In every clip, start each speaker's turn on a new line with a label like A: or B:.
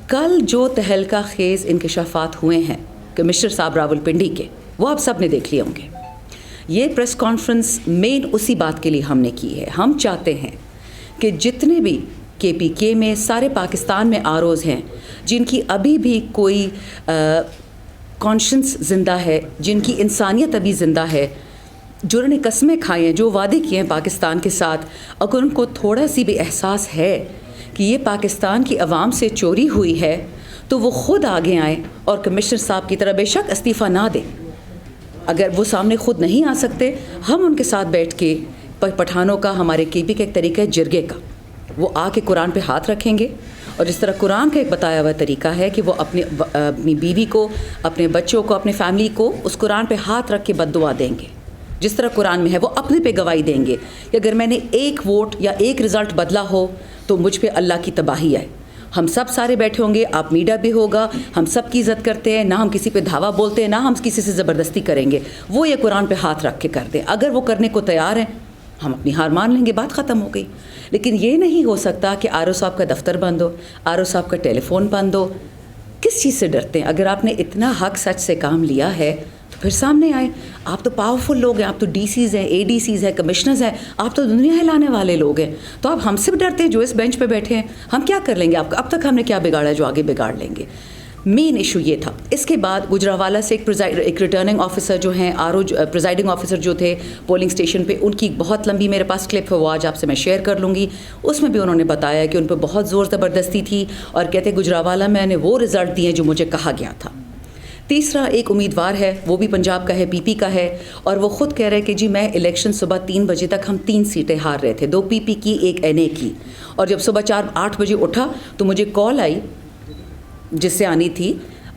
A: کل جو تہلکہ خیز انکشافات ہوئے ہیں کمشنر صاحب راولپنڈی کے، وہ آپ سب نے دیکھ لیے ہوں گے. یہ پریس کانفرنس مین اسی بات کے لیے ہم نے کی ہے. ہم چاہتے ہیں کہ جتنے بھی KPK میں سارے پاکستان میں آروز ہیں جن کی ابھی بھی کوئی کانشنس زندہ ہے، جن کی انسانیت ابھی زندہ ہے، جنہوں نے قسمیں کھائی ہیں، جو وعدے کیے ہیں پاکستان کے ساتھ، اگر ان کو تھوڑا سی بھی احساس ہے کہ یہ پاکستان کی عوام سے چوری ہوئی ہے تو وہ خود آگے آئیں اور کمشنر صاحب کی طرح بے شک استعفیٰ نہ دیں. اگر وہ سامنے خود نہیں آ سکتے، ہم ان کے ساتھ بیٹھ کے پٹھانوں کا، ہمارے KP کا ایک طریقہ ہے جرگے کا، وہ آ کے قرآن پہ ہاتھ رکھیں گے اور جس طرح قرآن کا ایک بتایا ہوا طریقہ ہے کہ وہ اپنی بیوی کو، اپنے بچوں کو، اپنے فیملی کو اس قرآن پہ ہاتھ رکھ کے بد دعا دیں گے. جس طرح قرآن میں ہے وہ اپنے پہ گواہی دیں گے کہ اگر میں نے ایک ووٹ یا ایک رزلٹ بدلا ہو تو مجھ پہ اللہ کی تباہی آئے. ہم سب سارے بیٹھے ہوں گے، آپ میڈیا بھی ہوگا، ہم سب کی عزت کرتے ہیں، نہ ہم کسی پہ دھاوا بولتے ہیں، نہ ہم کسی سے زبردستی کریں گے. وہ یہ قرآن پہ ہاتھ رکھ کے کر دیں. اگر وہ کرنے کو تیار ہیں ہم اپنی ہار مان لیں گے، بات ختم ہو گئی. لیکن یہ نہیں ہو سکتا کہ RO صاحب کا دفتر بند ہو، RO صاحب کا ٹیلی فون بند ہو. کس چیز سے ڈرتے ہیں؟ اگر آپ نے اتنا حق سچ سے کام لیا ہے تو پھر سامنے آئے. آپ تو پاورفل لوگ ہیں، آپ تو DCs ہیں، ADCs ہیں، کمشنرز ہیں، آپ تو دنیا ہلانے والے لوگ ہیں. تو آپ ہم سے بھی ڈرتے ہیں جو اس بینچ پہ بیٹھے ہیں. ہم کیا کر لیں گے آپ کا؟ اب تک ہم نے کیا بگاڑا جو آگے بگاڑ لیں گے؟ مین ایشو یہ تھا. اس کے بعد گجرانوالہ سے ایک ریٹرننگ آفیسر جو ہیں، پریزائڈنگ آفیسر جو تھے پولنگ اسٹیشن پہ، ان کی بہت لمبی میرے پاس کلپ ہے، وہ آج آپ سے میں شیئر کر لوں گی. اس میں بھی انہوں نے بتایا کہ ان پہ بہت زور زبردستی تھی اور کہتے گجرانوالہ میں نے وہ رزلٹ دیے جو مجھے کہا گیا تھا. تیسرا ایک امیدوار ہے، وہ بھی پنجاب کا ہے، PP کا ہے، اور وہ خود کہہ رہے کہ جی میں الیکشن صبح 3 بجے تک ہم 3 سیٹیں ہار رہے تھے، 2 PP کی، 1 NA کی، اور جب صبح 8 بجے اٹھا تو مجھے کال آئی جس سے آنی تھی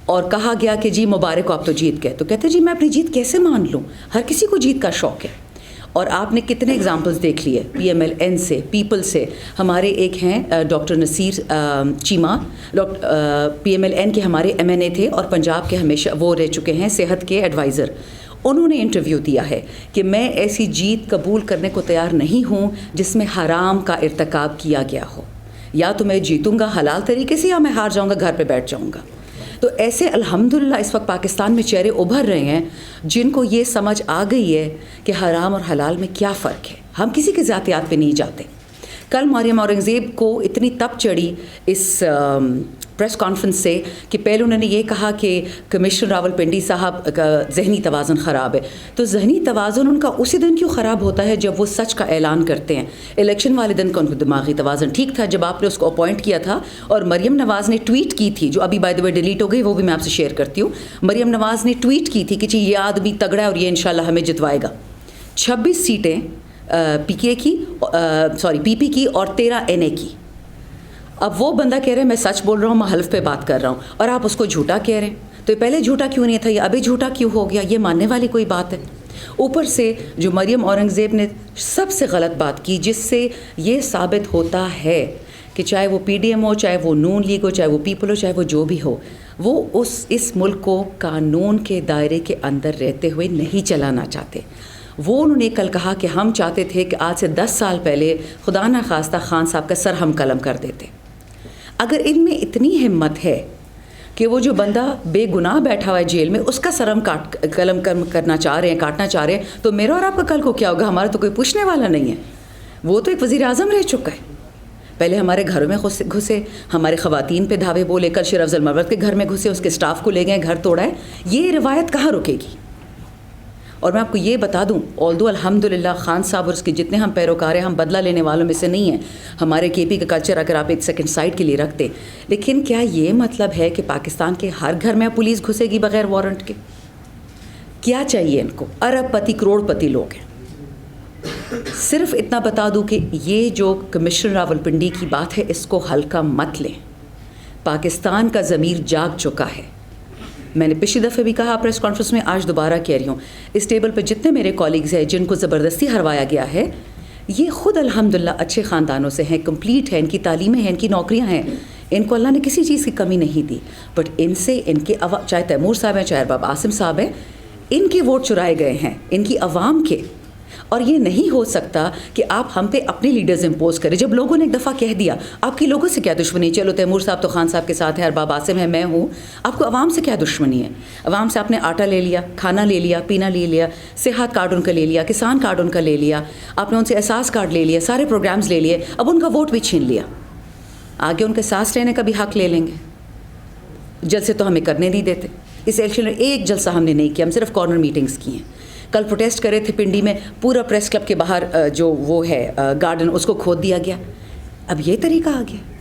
A: اور کہا گیا کہ جی مبارک ہو آپ تو جیت گئے. تو کہتے جی میں اپنی جیت کیسے مان لوں؟ ہر کسی کو جیت کا شوق ہے. اور آپ نے کتنے اگزامپلز دیکھ لیے PMLN سے، پیپل سے. ہمارے ایک ہیں ڈاکٹر نصیر چیمہ، PMLN کے ہمارے MNA تھے اور پنجاب کے ہمیشہ وہ رہ چکے ہیں صحت کے ایڈوائزر. انہوں نے انٹرویو دیا ہے کہ میں ایسی جیت قبول کرنے کو تیار نہیں ہوں جس میں حرام کا ارتکاب کیا گیا ہو. یا تو میں جیتوں گا حلال طریقے سے یا میں ہار جاؤں گا، گھر پہ بیٹھ جاؤں گا. تو ایسے الحمدللہ اس وقت پاکستان میں چہرے ابھر رہے ہیں جن کو یہ سمجھ آ گئی ہے کہ حرام اور حلال میں کیا فرق ہے. ہم کسی کے ذاتیات پہ نہیں جاتے. کل مریم اورنگزیب کو اتنی تپ چڑھی اس پریس کانفرنس سے کہ پہلے انہوں نے یہ کہا کہ کمشنر راولپنڈی صاحب کا ذہنی توازن خراب ہے. تو ذہنی توازن ان کا اسی دن کیوں خراب ہوتا ہے جب وہ سچ کا اعلان کرتے ہیں؟ الیکشن والے دن کا ان کو دماغی توازن ٹھیک تھا جب آپ نے اس کو اپوائنٹ کیا تھا. اور مریم نواز نے ٹویٹ کی تھی، جو ابھی بائی دا وے ڈیلیٹ ہو گئی، وہ بھی میں آپ سے شیئر کرتی ہوں. مریم نواز نے ٹویٹ کی تھی کہ جی یہ آدمی تگڑا ہے اور یہ انشاءاللہ ہمیں جتوائے گا. 26 سیٹیں PP کی اور 13 NA کی. اب وہ بندہ کہہ رہے ہیں میں سچ بول رہا ہوں، میں حلف پہ بات کر رہا ہوں، اور آپ اس کو جھوٹا کہہ رہے ہیں. تو یہ پہلے جھوٹا کیوں نہیں تھا، یہ ابھی جھوٹا کیوں ہو گیا؟ یہ ماننے والی کوئی بات ہے؟ اوپر سے جو مریم اورنگزیب نے سب سے غلط بات کی، جس سے یہ ثابت ہوتا ہے کہ چاہے وہ PDM ہو، چاہے وہ نون لیگ ہو، چاہے وہ پیپل ہو، چاہے وہ جو بھی ہو، وہ اس ملک کو قانون کے دائرے کے اندر رہتے ہوئے نہیں چلانا چاہتے. وہ انہوں نے کل کہا کہ ہم چاہتے تھے کہ آج سے 10 سال پہلے خدا نہ خواستہ خان صاحب کا سر ہم قلم کر دیتے. اگر ان میں اتنی ہمت ہے کہ وہ جو بندہ بے گناہ بیٹھا ہوا ہے جیل میں اس کا سر ہم قلم کرنا چاہ رہے ہیں، کاٹنا چاہ رہے ہیں، تو میرا اور آپ کا کل کو کیا ہوگا؟ ہمارا تو کوئی پوچھنے والا نہیں ہے. وہ تو ایک وزیر اعظم رہ چکا ہے. پہلے ہمارے گھروں میں گھسے، ہمارے خواتین پہ دھاوے بولے، کل شیر افضل مرود کے گھر میں گھسے، اس کے سٹاف کو لے گئے، گھر توڑا ہے. یہ روایت کہاں رکے گی؟ اور میں آپ کو یہ بتا دوں، آلدو الحمدللہ خان صاحب اور اس کے جتنے ہم پیروکار ہیں، ہم بدلہ لینے والوں میں سے نہیں ہیں. ہمارے KP کا کلچر اگر آپ ایک سیکنڈ سائڈ کے لیے رکھتے، لیکن کیا یہ مطلب ہے کہ پاکستان کے ہر گھر میں پولیس گھسے گی بغیر وارنٹ کے؟ کیا چاہیے ان کو؟ ارب پتی کروڑ پتی لوگ ہیں. صرف اتنا بتا دوں کہ یہ جو کمشنر راولپنڈی کی بات ہے اس کو ہلکا مت لیں. پاکستان کا ضمیر جاگ چکا ہے. میں نے پچھلی دفعہ بھی کہا پریس کانفرنس میں، آج دوبارہ کہہ رہی ہوں، اس ٹیبل پہ جتنے میرے کالیگز ہیں جن کو زبردستی ہروایا گیا ہے، یہ خود الحمدللہ اچھے خاندانوں سے ہیں، کمپلیٹ ہیں، ان کی تعلیمیں ہیں، ان کی نوکریاں ہیں، ان کو اللہ نے کسی چیز کی کمی نہیں دی. بٹ ان سے ان کے چاہے تیمور صاحب ہیں، چاہے ارباب عاصم صاحب ہیں، ان کے ووٹ چرائے گئے ہیں، ان کی عوام کے. اور یہ نہیں ہو سکتا کہ آپ ہم پہ اپنے لیڈرز امپوز کریں. جب لوگوں نے ایک دفعہ کہہ دیا, آپ کی لوگوں سے کیا دشمنی, چلو تیمور صاحب تو خان صاحب کے ساتھ ہیں, ارباب عاصم ہے, میں ہوں, آپ کو عوام سے کیا دشمنی ہے؟ عوام سے آپ نے آٹا لے لیا, کھانا لے لیا, پینا لے لیا, صحت کارڈ ان کا لے لیا, کسان کارڈ ان کا لے لیا, آپ نے ان سے احساس کارڈ لے لیا, سارے پروگرامز لے لیے, اب ان کا ووٹ بھی چھین لیا. آگے ان کے سانس لینے کا بھی حق لے لیں گے. جلسے تو ہمیں کرنے نہیں دیتے. اس الیکشن میں ایک جلسہ ہم نے نہیں کیا, ہم صرف کارنر میٹنگز کی ہیں. کل پروٹیسٹ کرے تھے پنڈی میں, پورا پریس کلب کے باہر جو وہ ہے گارڈن, اس کو کھود دیا گیا. اب یہ طریقہ آ گیا.